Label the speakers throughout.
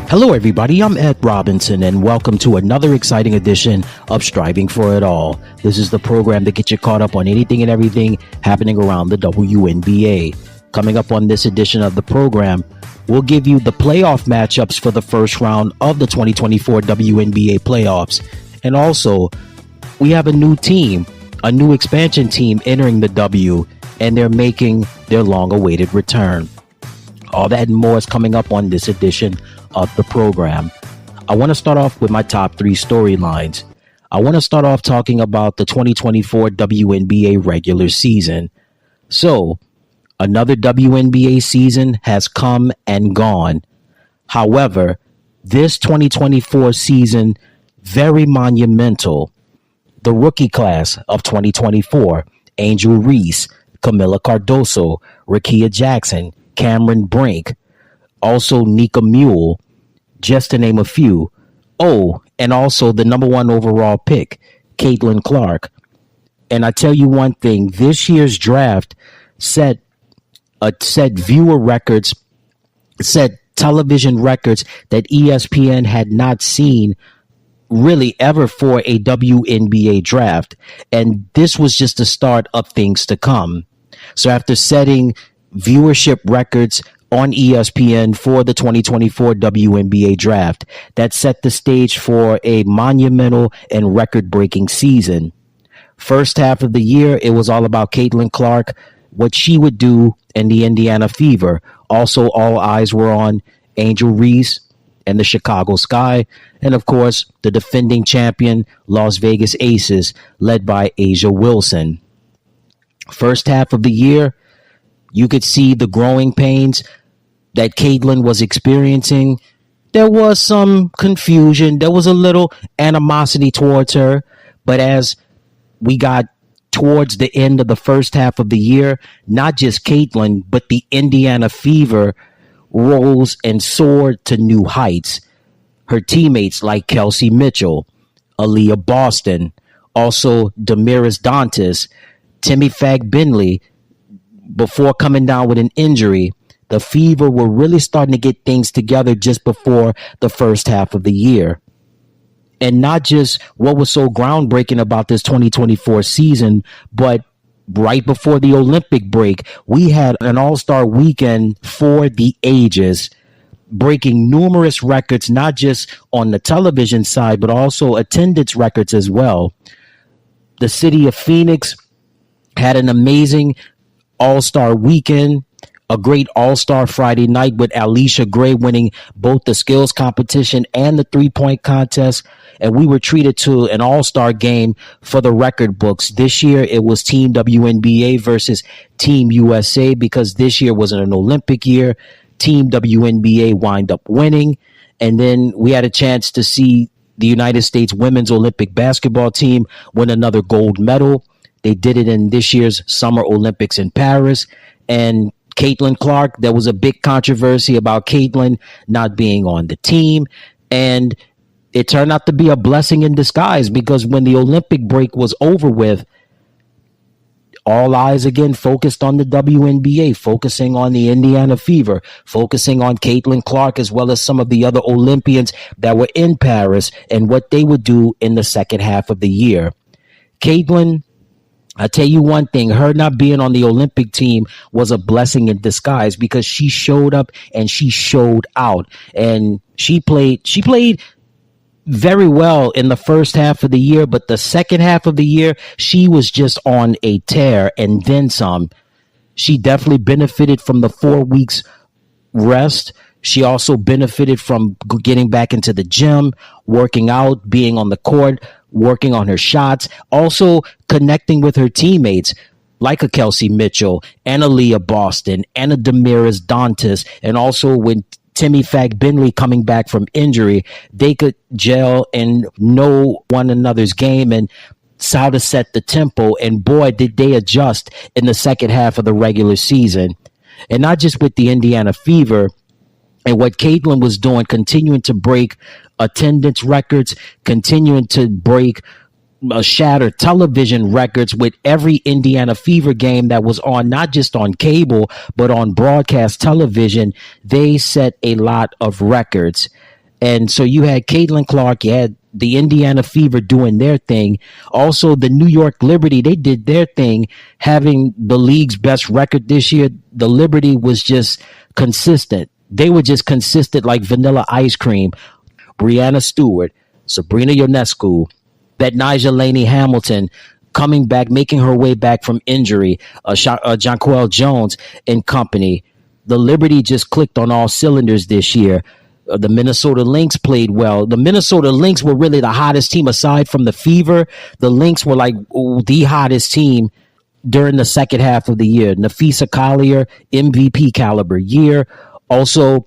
Speaker 1: Hello, everybody. I'm Ed Robinson, and welcome to another exciting edition of Striving for It All. This is the program that gets you caught up on anything and everything happening around the WNBA. Coming up on this edition of the program, we'll give you the playoff matchups for the first round of the 2024 WNBA playoffs. And also, we have a new team, a new expansion team entering the W, and they're making their long-awaited return. All that and more is coming up on this edition of the program. I want to start off with my top three storylines. I want to start off talking about the 2024 WNBA regular season. So, another WNBA season has come and gone. However, this 2024 season, very monumental. The rookie class of 2024, Angel Reese, Camila Cardoso, Rickea Jackson, Cameron Brink, also Nika Mule, just to name a few. Oh, and also the number one overall pick, Caitlin Clark. And I tell you one thing, this year's draft set viewer records, set television records that ESPN had not seen really ever for a WNBA draft. And this was just the start of things to come. So after setting viewership records on ESPN for the 2024 WNBA draft, that set the stage for a monumental and record-breaking season. First half of the year, it was all about Caitlin Clark, what she would do in the Indiana Fever. Also, all eyes were on Angel Reese and the Chicago Sky, and of course, the defending champion Las Vegas Aces, led by A'ja Wilson. First half of the year, you could see the growing pains that Caitlin was experiencing. There was some confusion. There was a little animosity towards her. But as we got towards the end of the first half of the year, not just Caitlin, but the Indiana Fever rose and soared to new heights. Her teammates like Kelsey Mitchell, Aaliyah Boston, also Damiris Dantas, Timmy Fag-Binley. Before coming down with an injury, the Fever were really starting to get things together just before the first half of the year. And not just what was so groundbreaking about this 2024 season, but right before the Olympic break, we had an all-star weekend for the ages, breaking numerous records, not just on the television side, but also attendance records as well. The city of Phoenix had an amazing all-star weekend, a great all-star Friday night with Alicia Gray winning both the skills competition and the three-point contest. And we were treated to an all-star game for the record books. This year, it was Team WNBA versus Team USA because this year wasn't an Olympic year. Team WNBA wind up winning. And then we had a chance to see the United States women's Olympic basketball team win another gold medal. They did it in this year's Summer Olympics in Paris. And Caitlin Clark, there was a big controversy about Caitlin not being on the team. And it turned out to be a blessing in disguise because when the Olympic break was over with, all eyes again focused on the WNBA, focusing on the Indiana Fever, focusing on Caitlin Clark as well as some of the other Olympians that were in Paris and what they would do in the second half of the year. Caitlin, I tell you one thing, her not being on the Olympic team was a blessing in disguise because she showed up and she showed out. And she played very well in the first half of the year, but the second half of the year, she was just on a tear and then some. She definitely benefited from the 4 weeks rest. She also benefited from getting back into the gym, working out, being on the court, working on her shots, also connecting with her teammates like a Kelsey Mitchell and Aaliyah Boston and a Damiris Dantas, and also when Timmy Fag-Binley coming back from injury, they could gel and know one another's game and how to set the tempo. And boy, did they adjust in the second half of the regular season. And not just with the Indiana Fever and what Caitlin was doing, continuing to break attendance records, continuing to break shatter television records with every Indiana Fever game that was on, not just on cable, but on broadcast television. They set a lot of records. And so you had Caitlin Clark, you had the Indiana Fever doing their thing. Also, the New York Liberty, they did their thing, having the league's best record this year. The Liberty was just consistent. They were just consistent like vanilla ice cream. Brianna Stewart, Sabrina Ionescu, that Nigel Laney Hamilton coming back, making her way back from injury, Jonquel Jones and company. The Liberty just clicked on all cylinders this year. The Minnesota Lynx played well. The Minnesota Lynx were really the hottest team aside from the Fever. The Lynx were like the hottest team during the second half of the year. Nafisa Collier, MVP caliber year. Also,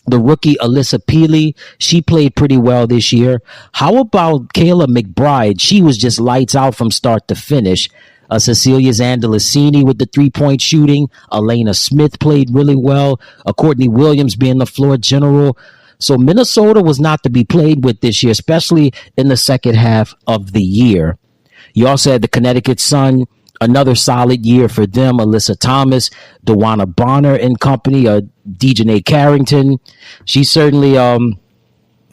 Speaker 1: the rookie Alyssa Peely, she played pretty well this year. How about Kayla McBride? She was just lights out from start to finish. Cecilia Zandalicini with the three-point shooting. Elena Smith played really well. Courtney Williams being the floor general. So Minnesota was not to be played with this year, especially in the second half of the year. You also had the Connecticut Sun, another solid year for them. Alyssa Thomas, DeWanna Bonner and company, Dejanay Carrington. She certainly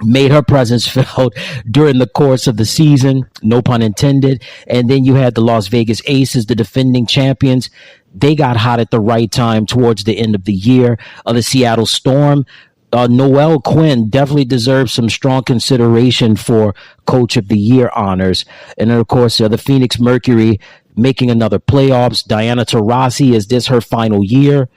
Speaker 1: made her presence felt during the course of the season, no pun intended. And then you had the Las Vegas Aces, the defending champions. They got hot at the right time towards the end of the year. The Seattle Storm, Noelle Quinn definitely deserves some strong consideration for Coach of the Year honors. And then, of course, the Phoenix Mercury making another playoffs. Diana Taurasi, is this her final year?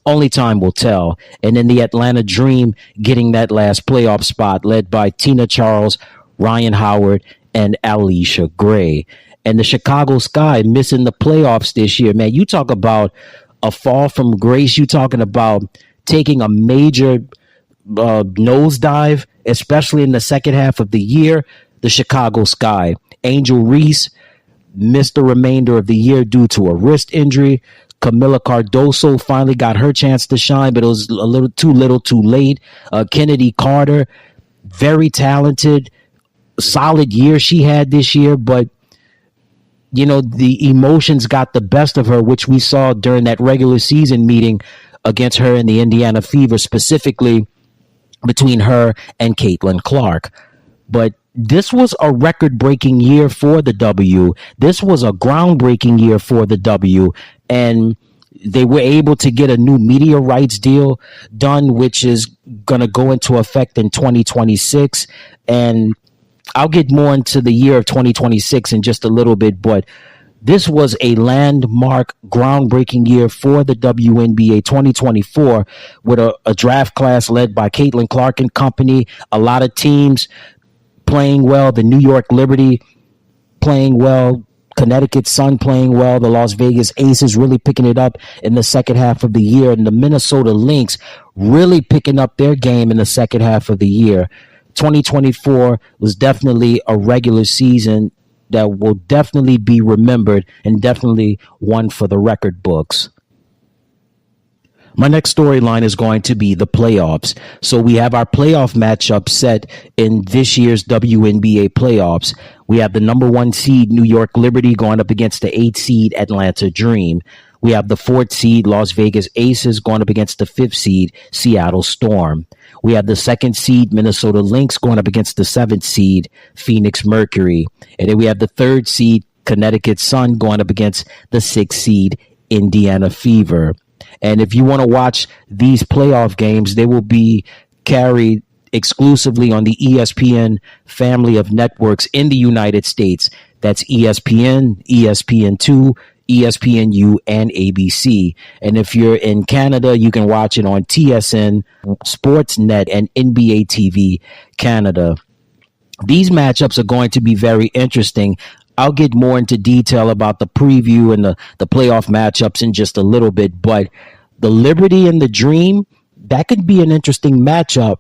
Speaker 1: Only time will tell. And then the Atlanta Dream getting that last playoff spot, led by Tina Charles, Ryan Howard, and Alicia Gray. And the Chicago Sky missing the playoffs this year. Man, you talk about a fall from grace. You talking about taking a major nosedive, especially in the second half of the year. The Chicago Sky. Angel Reese missed the remainder of the year due to a wrist injury. Camila Cardoso finally got her chance to shine, but it was a little too late. Kennedy Carter, very talented, solid year she had this year, but the emotions got the best of her, which we saw during that regular season meeting against her and the Indiana Fever, specifically between her and Caitlin Clark. But this was a record-breaking year for the W. This was a groundbreaking year for the W. And they were able to get a new media rights deal done, which is going to go into effect in 2026. And I'll get more into the year of 2026 in just a little bit, but this was a landmark, groundbreaking year for the WNBA 2024 with a draft class led by Caitlin Clark and company. A lot of teams playing well. The New York Liberty playing well. Connecticut Sun playing well. The Las Vegas Aces really picking it up in the second half of the year. And the Minnesota Lynx really picking up their game in the second half of the year. 2024 was definitely a regular season that will definitely be remembered and definitely one for the record books. My next storyline is going to be the playoffs. So we have our playoff matchup set in this year's WNBA playoffs. We have the number 1 seed New York Liberty going up against the 8th seed Atlanta Dream. We have the 4th seed Las Vegas Aces going up against the 5th seed Seattle Storm. We have the 2nd seed Minnesota Lynx going up against the 7th seed Phoenix Mercury. And then we have the 3rd seed Connecticut Sun going up against the 6th seed Indiana Fever. And if you want to watch these playoff games, they will be carried exclusively on the ESPN family of networks in the United States. That's ESPN, ESPN2, ESPNU, and ABC. And if you're in Canada, you can watch it on TSN, Sportsnet, and NBA TV Canada. These matchups are going to be very interesting. I'll get more into detail about the preview and the playoff matchups in just a little bit, but the Liberty and the Dream, that could be an interesting matchup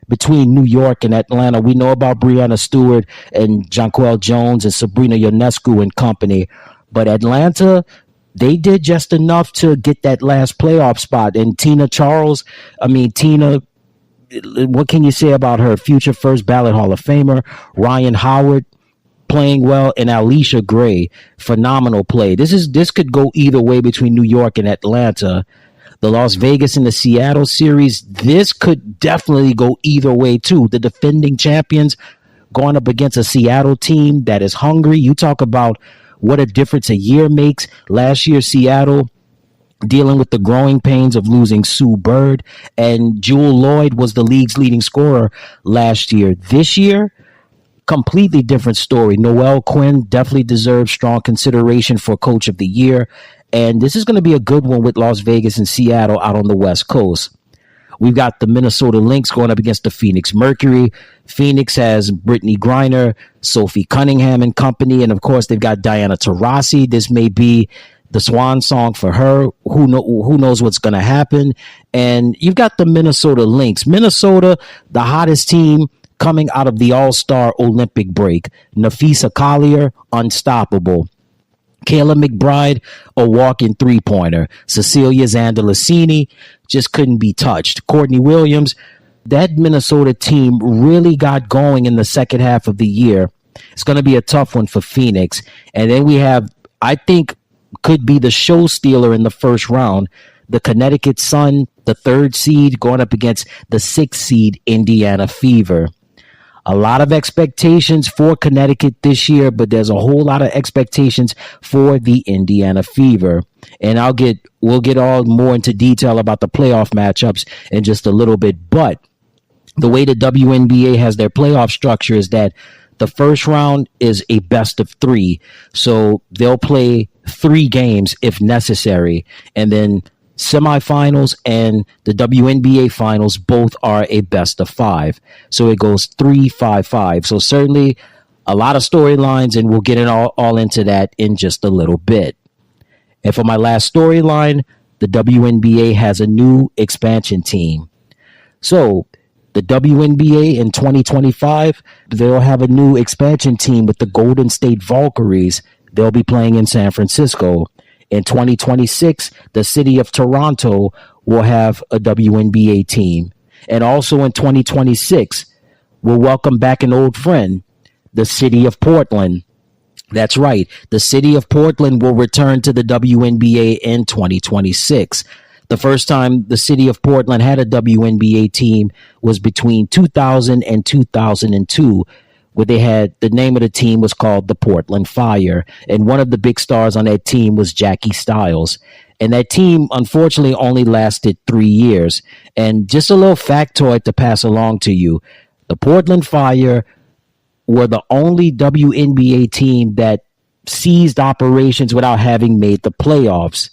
Speaker 1: between New York and Atlanta. We know about Brianna Stewart and Jonquel Jones and Sabrina Ionescu and company, but Atlanta, they did just enough to get that last playoff spot. And Tina, what can you say about her? Future first ballot Hall of Famer. Ryan Howard playing well, and Alicia Gray, phenomenal play. This could go either way between New York and Atlanta. The Las Vegas and the Seattle series, this could definitely go either way too. The defending champions going up against a Seattle team that is hungry. You talk about what a difference a year makes. Last year, Seattle dealing with the growing pains of losing Sue Bird, and Jewel Lloyd was the league's leading scorer last year. This year, completely different story. Noel Quinn definitely deserves strong consideration for Coach of the Year, and this is going to be a good one with Las Vegas and Seattle out on the West Coast. We've got the Minnesota Lynx going up against the Phoenix Mercury. Phoenix has Brittany Griner, Sophie Cunningham and company, and of course they've got Diana Taurasi. This may be the swan song for her. Who knows what's going to happen? And you've got the Minnesota Lynx. Minnesota, the hottest team coming out of the All-Star Olympic break. Nafisa Collier, unstoppable. Kayla McBride, a walk-in three-pointer. Cecilia Zandalicini just couldn't be touched. Courtney Williams, that Minnesota team really got going in the second half of the year. It's going to be a tough one for Phoenix. And then we have, I think, could be the show stealer in the first round, the Connecticut Sun, the 3rd seed, going up against the 6th seed Indiana Fever. A lot of expectations for Connecticut this year, but there's a whole lot of expectations for the Indiana Fever. And we'll get all more into detail about the playoff matchups in just a little bit. But the way the WNBA has their playoff structure is that the first round is a best of 3. So they'll play 3 games if necessary. And then semifinals and the WNBA finals both are a best of 5. So it goes 3-5-5. So certainly a lot of storylines, and we'll get it all into that in just a little bit. And for my last storyline, the WNBA has a new expansion team. So the WNBA in 2025, they'll have a new expansion team with the Golden State Valkyries. They'll be playing in San Francisco. In 2026, the city of Toronto will have a WNBA team. And also in 2026, we'll welcome back an old friend, the city of Portland. That's right. The city of Portland will return to the WNBA in 2026. The first time the city of Portland had a WNBA team was between 2000 and 2002, where they had, the name of the team was called the Portland Fire. And one of the big stars on that team was Jackie Stiles. And that team, unfortunately, only lasted 3 years. And just a little factoid to pass along to you. The Portland Fire were the only WNBA team that ceased operations without having made the playoffs.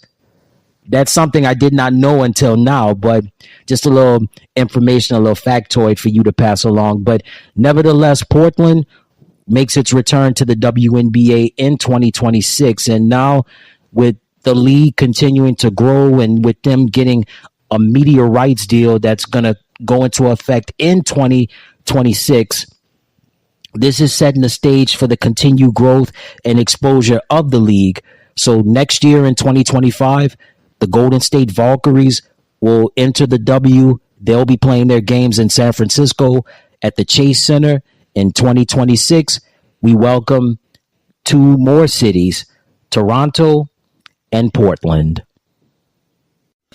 Speaker 1: That's something I did not know until now, but just a little information, a little factoid for you to pass along. But nevertheless, Portland makes its return to the WNBA in 2026. And now with the league continuing to grow and with them getting a media rights deal that's going to go into effect in 2026, this is setting the stage for the continued growth and exposure of the league. So next year in 2025, the Golden State Valkyries will enter the W. They'll be playing their games in San Francisco at the Chase Center. In 2026, we welcome 2 more cities, Toronto and Portland.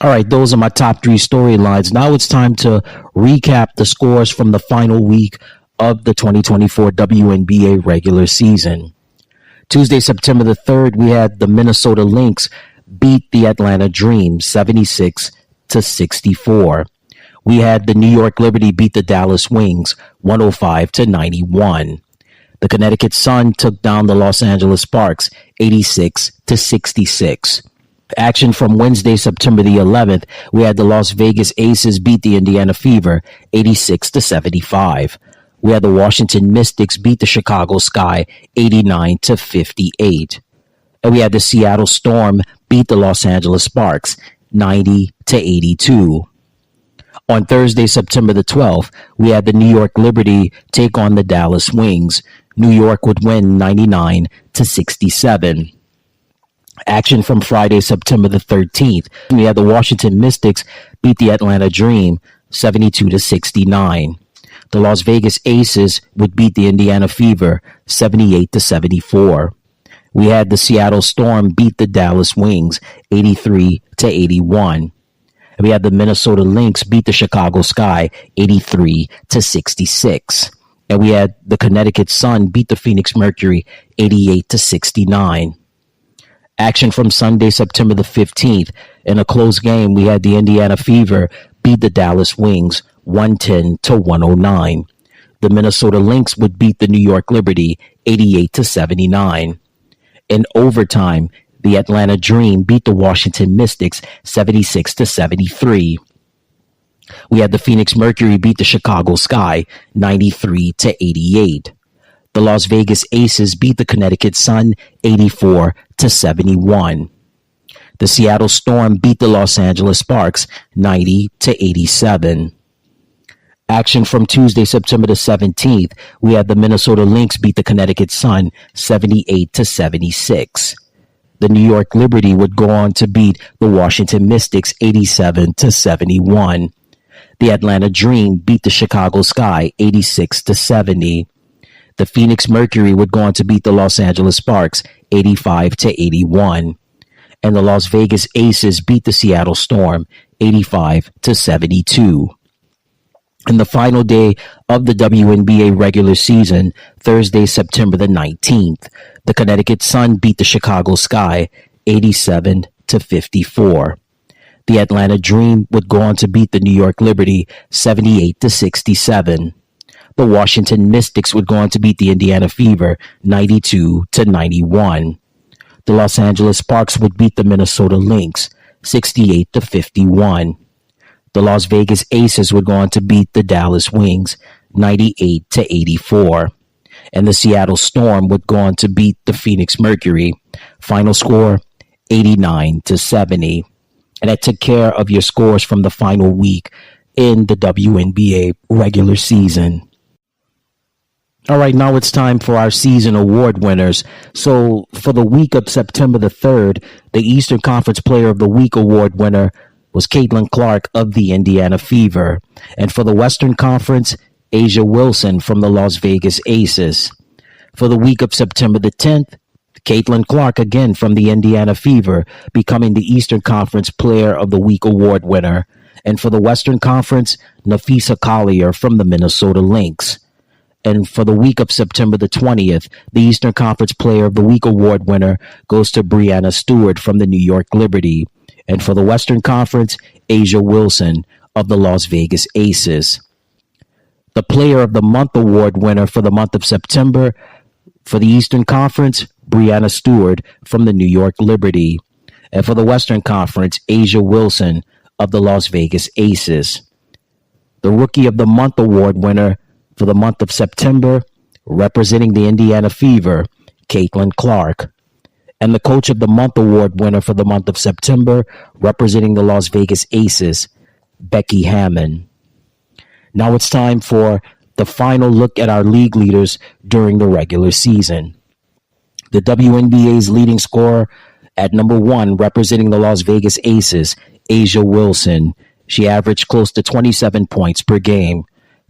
Speaker 1: All right, those are my top 3 storylines. Now it's time to recap the scores from the final week of the 2024 WNBA regular season. Tuesday, September the 3rd, we had the Minnesota Lynx beat the Atlanta Dream 76-64. We had the New York Liberty beat the Dallas Wings 105-91. The Connecticut Sun took down the Los Angeles Sparks 86-66. Action from Wednesday, September the 11th, we had the Las Vegas Aces beat the Indiana Fever 86-75. We had the Washington Mystics beat the Chicago Sky 89-58. And we had the Seattle Storm beat the Los Angeles Sparks 90-82. On Thursday, September the 12th, we had the New York Liberty take on the Dallas Wings. New York would win 99-67. Action from Friday, September the 13th, we had the Washington Mystics beat the Atlanta Dream 72-69. The Las Vegas Aces would beat the Indiana Fever 78-74. We had the Seattle Storm beat the Dallas Wings 83-81. We had the Minnesota Lynx beat the Chicago Sky 83-66. And we had the Connecticut Sun beat the Phoenix Mercury 88-69. Action from Sunday, September the 15th. In a close game, we had the Indiana Fever beat the Dallas Wings 110-109. The Minnesota Lynx would beat the New York Liberty 88-79. In overtime, the Atlanta Dream beat the Washington Mystics 76-73. We had the Phoenix Mercury beat the Chicago Sky 93-88. The Las Vegas Aces beat the Connecticut Sun 84-71. The Seattle Storm beat the Los Angeles Sparks 90-87. Action from Tuesday, September the 17th, we had the Minnesota Lynx beat the Connecticut Sun 78-76. The New York Liberty would go on to beat the Washington Mystics 87-71. The Atlanta Dream beat the Chicago Sky 86-70. The Phoenix Mercury would go on to beat the Los Angeles Sparks 85-81. And the Las Vegas Aces beat the Seattle Storm 85-72. In the final day of the WNBA regular season, Thursday, September the 19th, the Connecticut Sun beat the Chicago Sky 87-54. The Atlanta Dream would go on to beat the New York Liberty 78-67. The Washington Mystics would go on to beat the Indiana Fever 92-91. The Los Angeles Sparks would beat the Minnesota Lynx 68-51. The Las Vegas Aces would go on to beat the Dallas Wings 98-84. And the Seattle Storm would go on to beat the Phoenix Mercury. Final score 89-70. And that took care of your scores from the final week in the WNBA regular season. All right, now it's time for our season award winners. So for the week of September the 3rd, the Eastern Conference Player of the Week award winner was Caitlin Clark of the Indiana Fever. And for the Western Conference, A'ja Wilson from the Las Vegas Aces. For the week of September the 10th, Caitlin Clark again from the Indiana Fever, becoming the Eastern Conference Player of the Week award winner. And for the Western Conference, Napheesa Collier from the Minnesota Lynx. And for the week of September the 20th, the Eastern Conference Player of the Week award winner goes to Breanna Stewart from the New York Liberty. And for the Western Conference, A'ja Wilson of the Las Vegas Aces. The Player of the Month award winner for the month of September for the Eastern Conference, Breanna Stewart from the New York Liberty. And for the Western Conference, A'ja Wilson of the Las Vegas Aces. The Rookie of the Month award winner for the month of September, representing the Indiana Fever, Caitlin Clark. And the Coach of the Month award winner for the month of September, representing the Las Vegas Aces, Becky Hammon. Now it's time for the final look at our league leaders during the regular season. The WNBA's leading scorer at number 1, representing the Las Vegas Aces, A'ja Wilson. She averaged close to 27 points per game.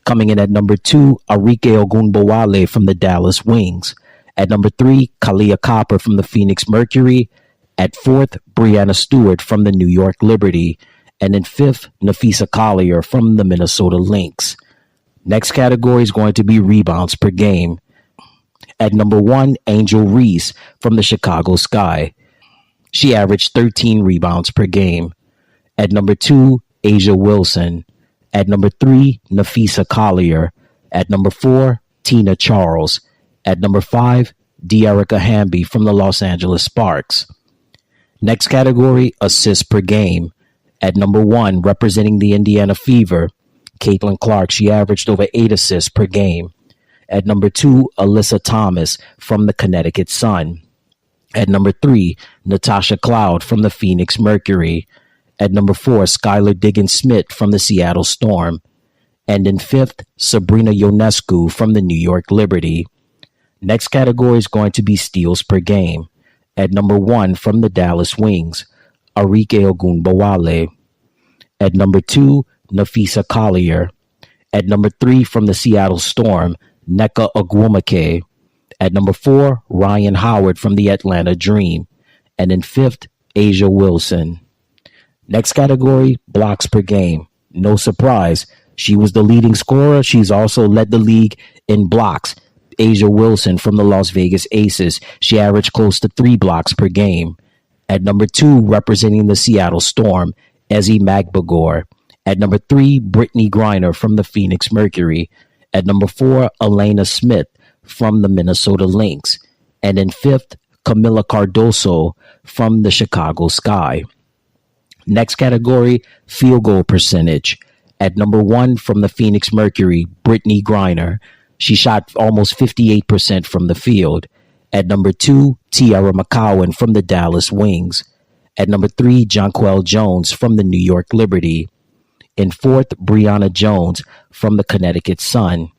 Speaker 1: Coming in at number 2, Arike Ogunbowale from the Dallas Wings. At number 3, Kahleah Copper from the Phoenix Mercury. At 4th, Breanna Stewart from the New York Liberty. And in 5th, Napheesa Collier from the Minnesota Lynx. Next category is going to be rebounds per game. At number 1, Angel Reese from the Chicago Sky. She averaged 13 rebounds per game. At number 2, A'ja Wilson. At number 3, Napheesa Collier. At number 4, Tina Charles. At number 5, Dearica Hamby from the Los Angeles Sparks. Next category, assists per game. At number 1, representing the Indiana Fever, Caitlin Clark. She averaged over 8 assists per game. At number 2, Alyssa Thomas from the Connecticut Sun. At number 3, Natasha Cloud from the Phoenix Mercury. At number 4, Skylar Diggins-Smith from the Seattle Storm. And in 5th, Sabrina Ionescu from the New York Liberty. Next category is going to be steals per game. At number 1 from the Dallas Wings, Arike Ogunbowale. At number 2, Napheesa Collier. At number 3 from the Seattle Storm, Nneka Ogwumike. At number 4, Rhyne Howard from the Atlanta Dream. And in 5th, A'ja Wilson. Next category, blocks per game. No surprise. She was the leading scorer. She's also led the league in blocks. Asia Wilson from the Las Vegas Aces. She averaged close to 3 blocks per game. At number 2, representing the Seattle Storm, Ezi Magbagor. At number 3, Brittany Griner from the Phoenix Mercury. At number 4, Elena Smith from the Minnesota Lynx. And in 5th, Camila Cardoso from the Chicago Sky. Next category, field goal percentage. At number 1 from the Phoenix Mercury, Brittany Griner. She shot almost 58% from the field. At number 2, Tiara McCowan from the Dallas Wings. At number 3, Jonquel Jones from the New York Liberty. In 4th, Brianna Jones from the Connecticut Sun.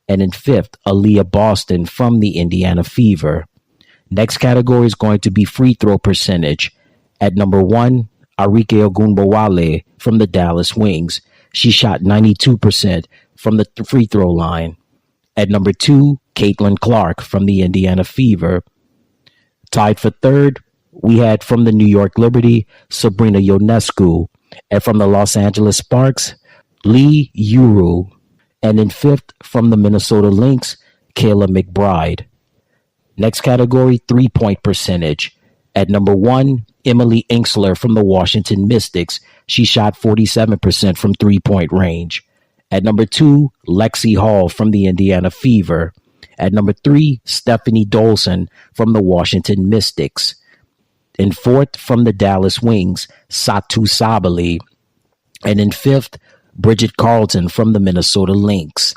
Speaker 1: And in 5th, Aaliyah Boston from the Indiana Fever. Next category is going to be free throw percentage. At number 1, Arike Ogunbowale from the Dallas Wings. She shot 92% from the free throw line. At number 2, Caitlin Clark from the Indiana Fever. Tied for 3rd, we had from the New York Liberty, Sabrina Ionescu. And from the Los Angeles Sparks, Lee Uru. And in 5th, from the Minnesota Lynx, Kayla McBride. Next category, three-point percentage. At number 1, Emily Inksler from the Washington Mystics. She shot 47% from three-point range. At number 2, Lexi Hall from the Indiana Fever. At number 3, Stephanie Dolson from the Washington Mystics. In 4th, from the Dallas Wings, Satu Sabali. And in 5th, Bridget Carlton from the Minnesota Lynx.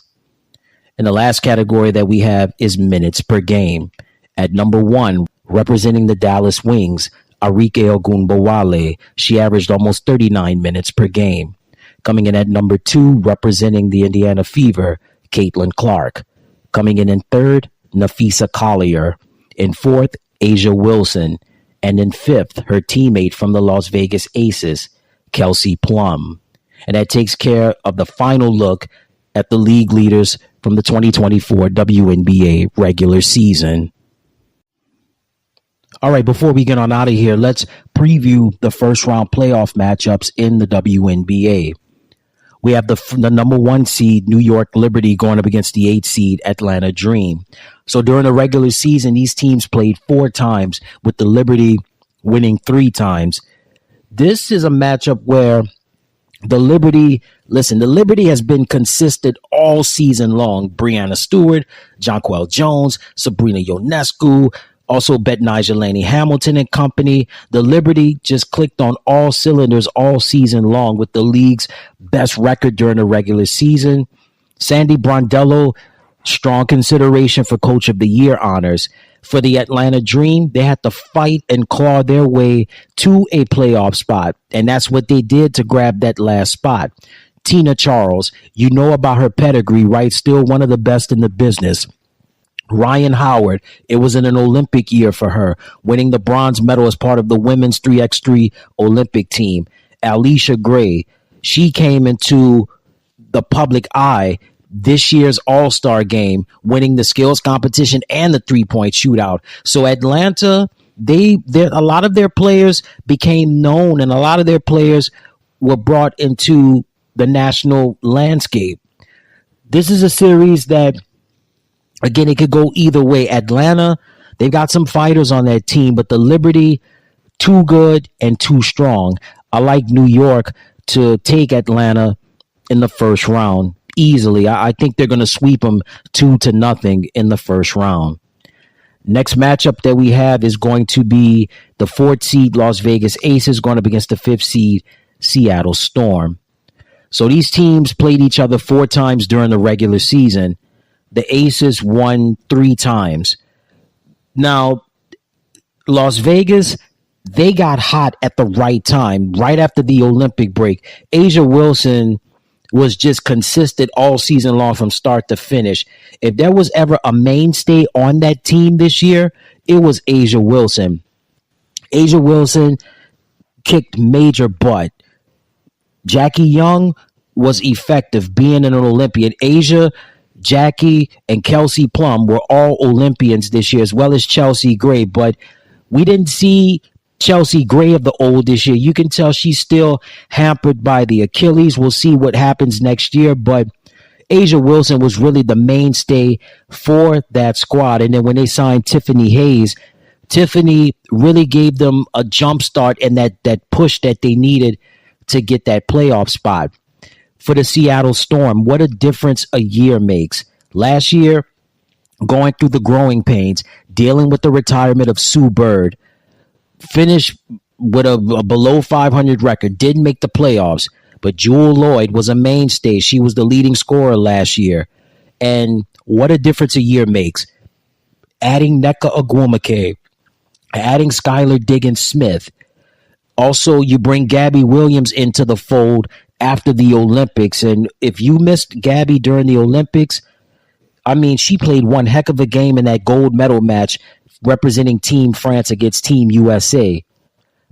Speaker 1: And the last category that we have is minutes per game. At number 1, representing the Dallas Wings, Arike Ogunbowale. She averaged almost 39 minutes per game. Coming in at number 2, representing the Indiana Fever, Caitlin Clark. Coming in 3rd, Nafisa Collier. In 4th, Asia Wilson. And in 5th, her teammate from the Las Vegas Aces, Kelsey Plum. And that takes care of the final look at the league leaders from the 2024 WNBA regular season. All right, before we get on out of here, let's preview the first round playoff matchups in the WNBA. We have the number 1 seed, New York Liberty, going up against the 8 seed, Atlanta Dream. So during the regular season, these teams played 4 times, with the Liberty winning 3 times. This is a matchup where the Liberty has been consistent all season long. Brianna Stewart, Jonquel Jones, Sabrina Ionescu, also Betnijah Laney Hamilton and company. The Liberty just clicked on all cylinders all season long with the league's best record during the regular season. Sandy Brondello, strong consideration for Coach of the Year honors. For the Atlanta Dream, they had to fight and claw their way to a playoff spot, and that's what they did to grab that last spot. Tina Charles, you know about her pedigree, right? Still one of the best in the business. Ryan Howard, it was in an Olympic year for her, winning the bronze medal as part of the women's 3x3 Olympic team. Alicia Gray, she came into the public eye this year's All-Star game, winning the skills competition and the three-point shootout. So Atlanta, a lot of their players became known, and a lot of their players were brought into the national landscape. This is a series that, again, it could go either way. Atlanta, they've got some fighters on that team, but the Liberty, too good and too strong. I like New York to take Atlanta in the first round easily. I think they're going to sweep them 2-0 in the first round. Next matchup that we have is going to be the 4th seed Las Vegas Aces going up against the 5th seed Seattle Storm. So these teams played each other 4 times during the regular season. The Aces won 3 times. Now, Las Vegas, they got hot at the right time, right after the Olympic break. Asia Wilson was just consistent all season long from start to finish. If there was ever a mainstay on that team this year, it was Asia Wilson. Asia Wilson kicked major butt. Jackie Young was effective being an Olympian. Asia, Jackie, and Kelsey Plum were all Olympians this year, as well as Chelsea Gray. But we didn't see Chelsea Gray of the old this year. You can tell she's still hampered by the Achilles. We'll see what happens next year, but Asia Wilson was really the mainstay for that squad. And then when they signed Tiffany Hayes, Tiffany really gave them a jump start and that push that they needed to get that playoff spot. For the Seattle Storm, what a difference a year makes. Last year, going through the growing pains, dealing with the retirement of Sue Bird, finished with a below 500 record, didn't make the playoffs, but Jewel Lloyd was a mainstay. She was the leading scorer last year. And what a difference a year makes. Adding Nneka Ogwumike, adding Skylar Diggins-Smith. Also, you bring Gabby Williams into the fold after the Olympics. And if you missed Gabby during the Olympics, I mean, she played one heck of a game in that gold medal match representing Team France against Team USA.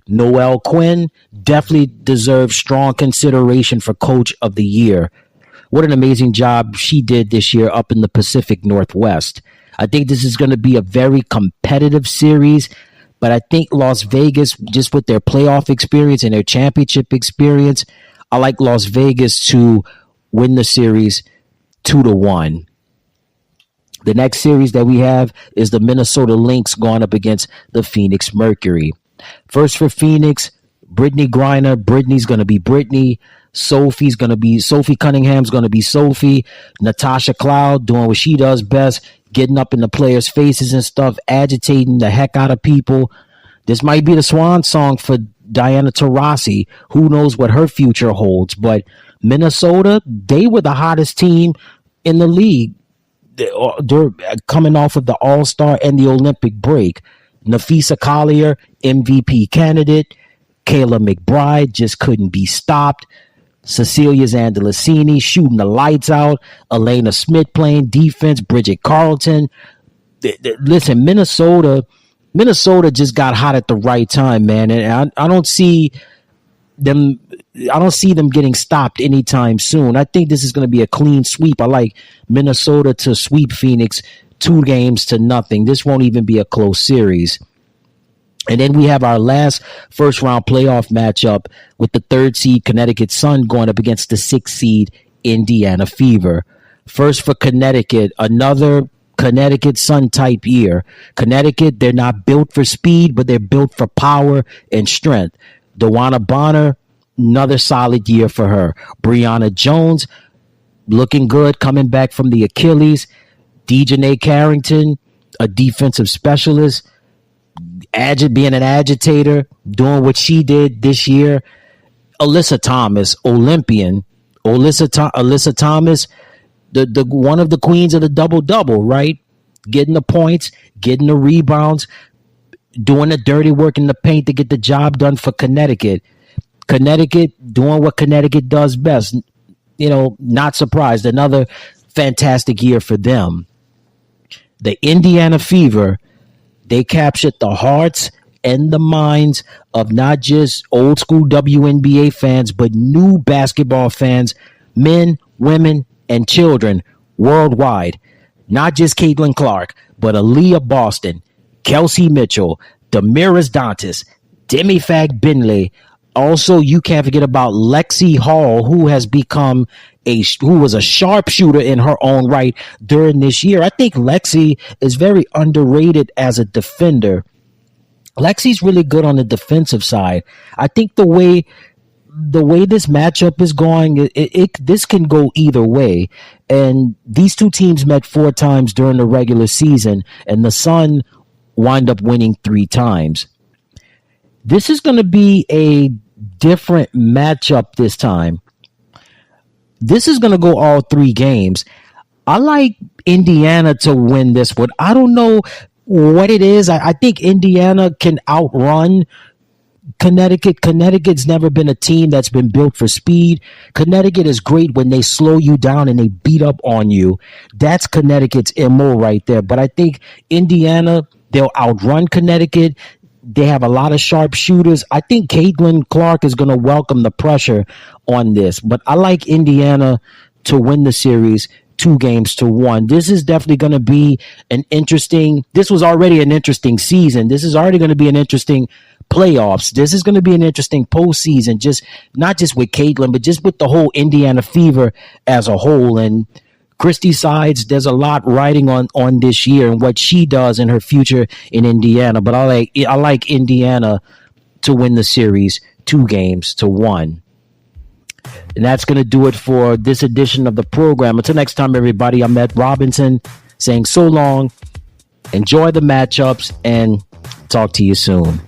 Speaker 1: Noelle Quinn definitely deserves strong consideration for Coach of the Year. What an amazing job she did this year up in the Pacific Northwest. I think this is going to be a very competitive series, but I think Las Vegas, just with their playoff experience and their championship experience, I like Las Vegas to win the series 2-1. The next series that we have is the Minnesota Lynx going up against the Phoenix Mercury. First for Phoenix, Brittany Griner. Brittany's going to be Brittany. Sophie Cunningham's going to be Sophie. Natasha Cloud doing what she does best, getting up in the players' faces and stuff, agitating the heck out of people. This might be the swan song for Diana Taurasi. Who knows what her future holds? But Minnesota, they were the hottest team in the league. They're coming off of the All-Star and the Olympic break. Nafisa Collier, MVP candidate. Kayla McBride just couldn't be stopped. Cecilia Zandalicini shooting the lights out. Elena Smith playing defense. Bridget Carlton. Listen, Minnesota just got hot at the right time, man. And I don't see them getting stopped anytime soon. I think this is going to be a clean sweep. I like Minnesota to sweep Phoenix 2-0. This won't even be a close series. And then we have our last first round playoff matchup with the 3rd seed Connecticut Sun going up against the 6th seed Indiana Fever. First for Connecticut, another Connecticut Sun type year. Connecticut, they're not built for speed, but they're built for power and strength. DeWanna Bonner, another solid year for her. Brianna Jones, looking good, coming back from the Achilles. Dejanay Carrington, a defensive specialist, being an agitator, doing what she did this year. Alyssa Thomas, Olympian. Alyssa Thomas, the one of the queens of the double-double, right? Getting the points, getting the rebounds, doing the dirty work in the paint to get the job done for Connecticut. Connecticut doing what Connecticut does best. Not surprised. Another fantastic year for them. The Indiana Fever, they captured the hearts and the minds of not just old school WNBA fans, but new basketball fans, men, women, and children worldwide. Not just Caitlin Clark, but Aaliyah Boston, Kelsey Mitchell, Damiris Dantas, Demi Fag-Binley. Also, you can't forget about Lexi Hall, who was a sharpshooter in her own right during this year. I think Lexi is very underrated as a defender. Lexi's really good on the defensive side. I think the way this matchup is going, this can go either way. And these two teams met 4 times during the regular season, and the Sun wind up winning 3 times. This is going to be a different matchup this time. This is going to go all 3 games. I like Indiana to win this one. I don't know what it is. I think Indiana can outrun Connecticut. Connecticut's never been a team that's been built for speed. Connecticut is great when they slow you down and they beat up on you. That's Connecticut's MO right there. But I think Indiana, they'll outrun Connecticut. They have a lot of sharp shooters. I think Caitlin Clark is going to welcome the pressure on this. But I like Indiana to win the series 2-1. This is definitely going to be this was already an interesting season. This is already going to be an interesting playoffs. This is going to be an interesting postseason, just not just with Caitlin, but just with the whole Indiana fever as a whole. And Christy Sides, there's a lot riding on this year and what she does in her future in Indiana. But I like Indiana to win the series 2-1. And that's going to do it for this edition of the program. Until next time, everybody, I'm Ed Robinson saying so long. Enjoy the matchups and talk to you soon.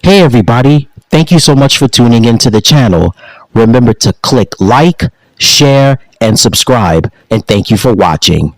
Speaker 1: Hey everybody, thank you so much for tuning into the channel. Remember to click like, share, and subscribe, and thank you for watching.